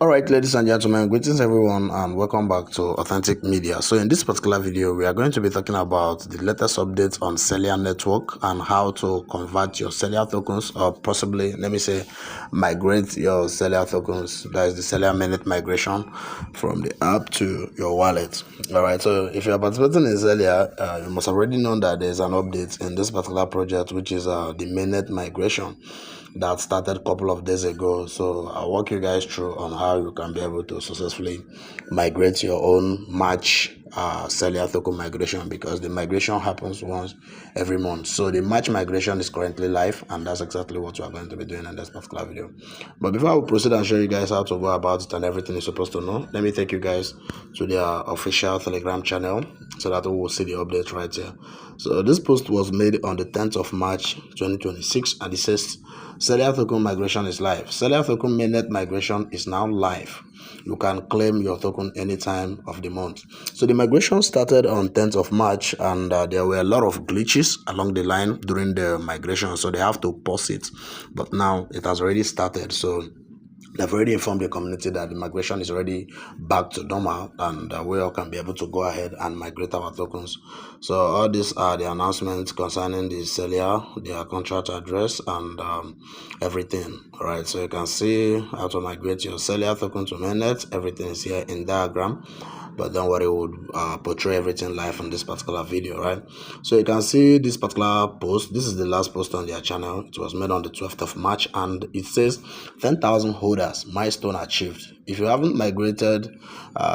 Alright, ladies and gentlemen, greetings everyone and welcome back to Authentic Media. So in this particular video, we are going to be talking about the latest updates on Celia network and how to convert your Celia tokens, or possibly, let me say, migrate your Celia tokens. That is the Celia mainnet migration from the app to your wallet. Alright, so if you are participating in Celia, you must have already known that there is an update in this particular project, which is the mainnet migration that started a couple of days ago. So I'll walk you guys through on how you can be able to successfully migrate your own match Celia token migration, because the migration happens once every month. So the match migration is currently live, and that's exactly what we are going to be doing in this particular video. But before I will proceed and show you guys how to go about it and everything you're supposed to know, let me take you guys to their official Telegram channel so that we will see the update right here. So this post was made on the 10th of March 2026, and it says Celia token migration is live. Celia token mainnet migration is now live. You can claim your token anytime of the month. So the migration started on 10th of March, and there were a lot of glitches along the line during the migration, so they have to pause it. But now it has already started, so they've already informed the community that the migration is already back to normal, and we all can be able to go ahead and migrate our tokens. So all these are the announcements concerning the Celia, their contract address, and everything. All right, so you can see how to migrate your Celia token to mainnet. Everything is here in diagram, but don't worry, we'll portray everything live in this particular video, right? So you can see this particular post. This is the last post on their channel. It was made on the 12th of March, and it says 10,000 holders, milestone achieved. If you haven't migrated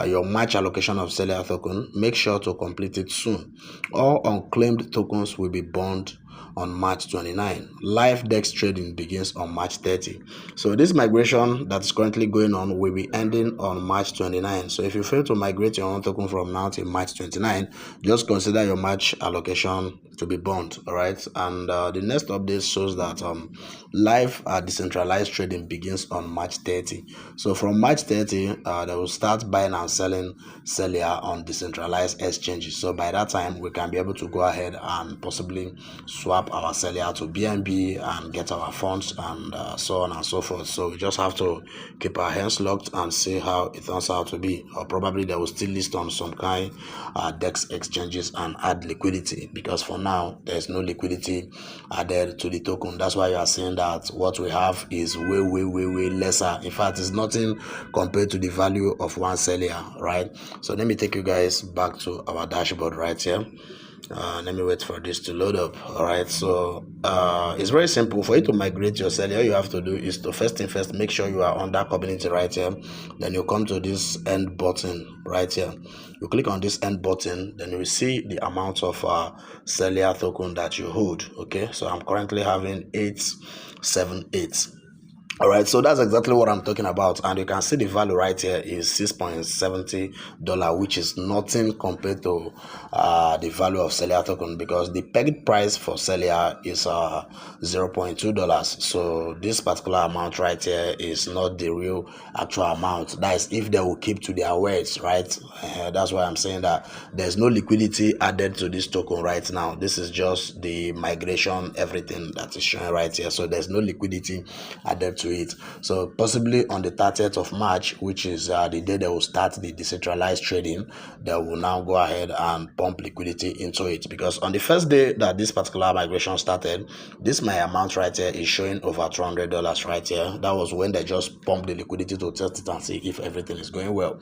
your match allocation of Celia token, make sure to complete it soon. All unclaimed tokens will be burned on March 29. Live DEX trading begins on March 30. So this migration that is currently going on will be ending on March 29. So if you fail to migrate your own token from now till March 29, just consider your match allocation to be burned. All right, and the next update shows that live decentralized trading begins on March 30. So from March 30, they will start buying and selling Celia on decentralized exchanges. So by that time, we can be able to go ahead and possibly swap our Celia to BNB and get our funds, and so on and so forth. So we just have to keep our hands locked and see how it turns out to be. Or probably they will still list on some kind DEX exchanges and add liquidity, because for now there's no liquidity added to the token. That's why you are seeing that what we have is way lesser. In fact, it's nothing compared to the value of one Celia, right? So let me take you guys back to our dashboard right here. Let me wait for this to load up. All right, so it's very simple. For you to migrate your Celia, all you have to do is to first make sure you are under community right here. Then you come to this end button right here. You click on this end button, then you will see the amount of Celia token that you hold. Okay, so I'm currently having 878. All right, so that's exactly what I'm talking about, and you can see the value right here is $6.70, which is nothing compared to the value of Celia token, because the pegged price for Celia is $0.2. So this particular amount right here is not the real actual amount. That is if they will keep to their words, right? That's why I'm saying that there's no liquidity added to this token right now. This is just the migration, everything that is showing right here. So there's no liquidity added to it. So possibly on the 30th of March, which is the day they will start the decentralized trading, they will now go ahead and pump liquidity into it, because on the first day that this particular migration started, this my amount right here is showing over $200 right here. That was when they just pumped the liquidity to test it and see if everything is going well.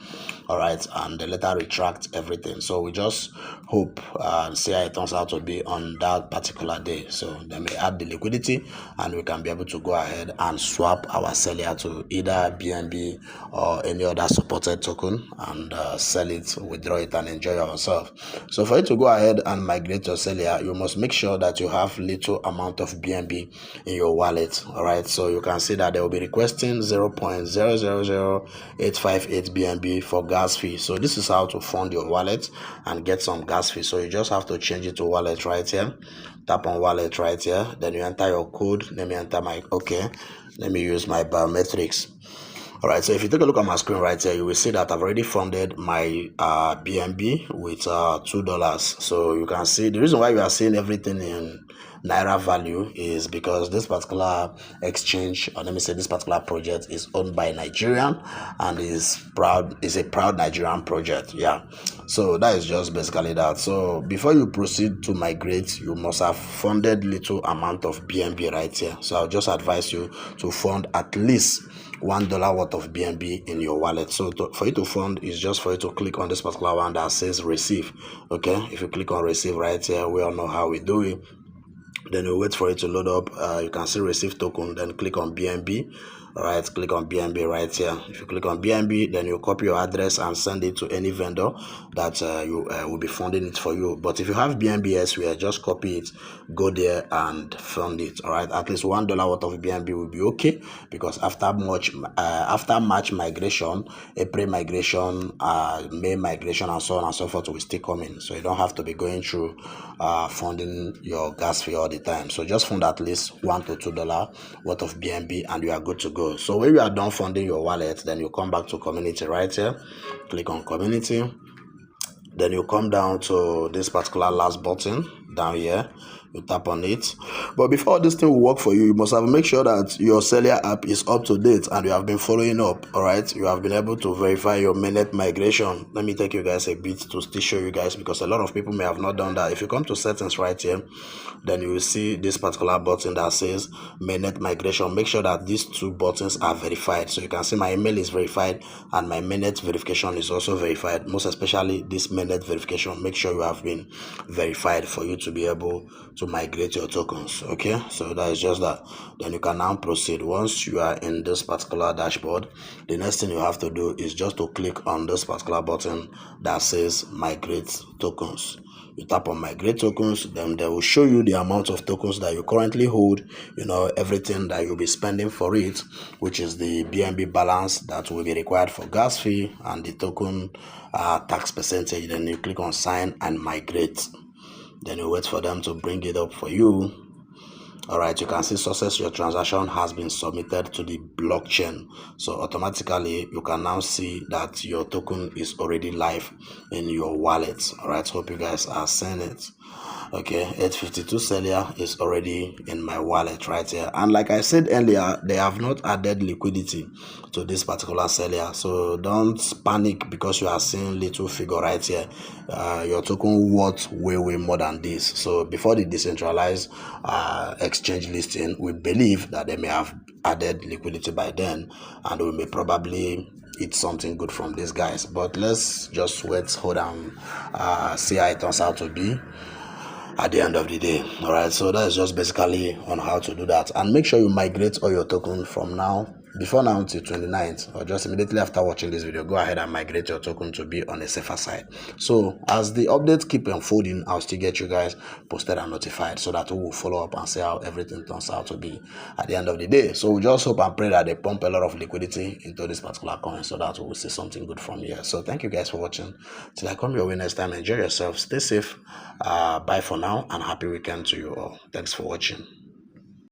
All right, and they later retract everything. So we just hope and see how it turns out to be on that particular day. So they may add the liquidity, and we can be able to go ahead and swap our Celia to either BNB or any other supported token and sell it, withdraw it, and enjoy yourself. So for you to go ahead and migrate your Celia, you must make sure that you have little amount of BNB in your wallet. All right, so you can see that they will be requesting 0.000858 BNB for gas fee. So this is how to fund your wallet and get some gas fee. So you just have to change it to wallet right here. Tap on wallet right here, then you enter your code. Let me enter my let me use my biometrics. All right, so if you take a look at my screen right here, you will see that I've already funded my BNB with $2. So you can see the reason why we are seeing everything in naira value is because this particular exchange, or let me say this particular project, is owned by Nigerian and is a proud Nigerian project. Yeah, so that is just basically that. So before you proceed to migrate, you must have funded little amount of BNB right here. So I'll just advise you to fund at least $1 worth of BNB in your wallet. So for you to fund is just for you to click on this particular one that says receive. Okay, if you click on receive right here, we all know how we do it. Then you wait for it to load up. You can see receive token, then click on BNB. All right, click on BNB right here. If you click on BNB, then you copy your address and send it to any vendor that you will be funding it for you. But if you have BNB elsewhere, just copy it, go there and fund it. All right, at least $1 worth of BNB will be okay, because after March migration, April migration, May migration, and so on and so forth will still come in. So you don't have to be going through funding your gas fee all the time. So just fund at least $1 to $2 worth of BNB and you are good to go. So when you are done funding your wallet, then you come back to community right here, click on community, then you come down to this particular last button down here, you tap on it. But before this thing will work for you, you must have make sure that your Celia app is up to date and you have been following up. All right, you have been able to verify your mainnet migration. Let me take you guys a bit to still show you guys, because a lot of people may have not done that. If you come to settings right here, then you will see this particular button that says mainnet migration. Make sure that these two buttons are verified. So you can see my email is verified and my mainnet verification is also verified. Most especially this mainnet verification, make sure you have been verified for you to be able to migrate your tokens. Okay, so that is just that. Then you can now proceed. Once you are in this particular dashboard, the next thing you have to do is just to click on this particular button that says migrate tokens. You tap on migrate tokens, then they will show you the amount of tokens that you currently hold, you know, everything that you'll be spending for it, which is the BNB balance that will be required for gas fee and the token tax percentage. Then you click on sign and migrate. Then you wait for them to bring it up for you. All right, you can see success, your transaction has been submitted to the blockchain. So automatically you can now see that your token is already live in your wallet. All right, hope you guys are seeing it. Okay, 852 Celia is already in my wallet right here. And like I said earlier, they have not added liquidity to this particular Celia. So don't panic because you are seeing little figure right here. Your token worth way more than this. So before the decentralized exchange listing, we believe that they may have added liquidity by then, and we may probably eat something good from these guys. But let's just wait, hold on, see how it turns out to be at the end of the day. All right, so that's just basically on how to do that. And make sure you migrate all your token from now, before now, until 29th, or just immediately after watching this video. Go ahead and migrate your token to be on a safer side. So as the updates keep unfolding, I'll still get you guys posted and notified, so that we will follow up and see how everything turns out to be at the end of the day. So we just hope and pray that they pump a lot of liquidity into this particular coin, so that we will see something good from here. So thank you guys for watching. Till I come your way next time, enjoy yourself, stay safe, bye for now, and happy weekend to you all. Thanks for watching.